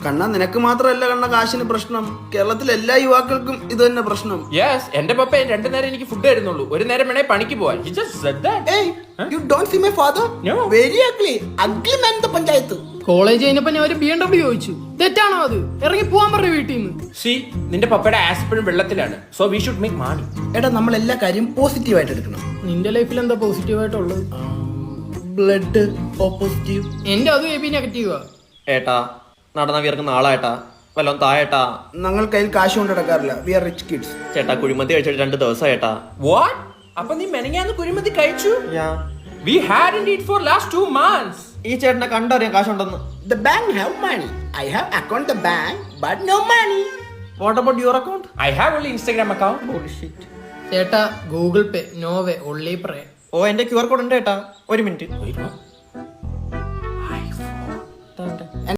കണ്ണ നിനക്ക് മാത്രമല്ല കണ്ണ കാശിന് പ്രശ്നം, കേരളത്തിലെ എല്ലാ യുവാക്കൾക്കും ഇത് തന്നെ പ്രശ്നം. യെസ്, എന്റെ പപ്പ 2 നേരം എനിക്ക് ഫുഡ് തരുന്നുള്ളൂ, 1 നേരം വേണേ പണിക്ക് പോവാൻ. He just said that. Hey, you don't see my father? No. Very ugly man in the panchayat. College കഴിഞ്ഞപ്പോ ഞാൻ ഒരു BMW ചോദിച്ചു. തെറ്റാണോ അത്? ഇറങ്ങി പോവാൻ പറഞ്ഞു വീട്ടിൽ നിന്ന്. See, നിന്റെ പപ്പയുടെ ആസ്പിരിൻ വെള്ളത്തിലാണ്. So we should make money. എടാ നമ്മൾ എല്ലാ കാര്യം പോസിറ്റീവായിട്ട് എടുക്കണം. നിന്റെ ലൈഫിൽ എന്താ പോസിറ്റീവ് ആയിട്ടുള്ളത്? Blood O positive. എന്റെ അത് AB നെഗറ്റീവാ. ഏട്ടാ നടന്ന വിയർക്കുന്ന ആളായിട്ടാ, വല്ലോം തായേട്ടാ. ഞങ്ങൾ കയ്യിൽ കാശ് കൊണ്ട് നടക്കാറില്ല. We are rich kids. ചേട്ടാ കുഴിമന്തി കഴിച്ചിട്ട് 2 ദിവസമായിട്ടാ. What? അപ്പൊ നീ മെനങ്ങാന്ന് കുഴിമന്തി കഴിച്ചു? We hadn't eat for last 2 months. ഈ ചേട്ടനെ കണ്ടറിയാം കാശുണ്ടെന്ന്. The bank have money. I have account the bank but no money. What about your account? I have only Instagram account. ചേട്ടാ Google പേ, no way, only പ്രേ. ഓ എന്റെ QR code ഉണ്ട് ഏട്ടാ, 1 minute. Wait, what?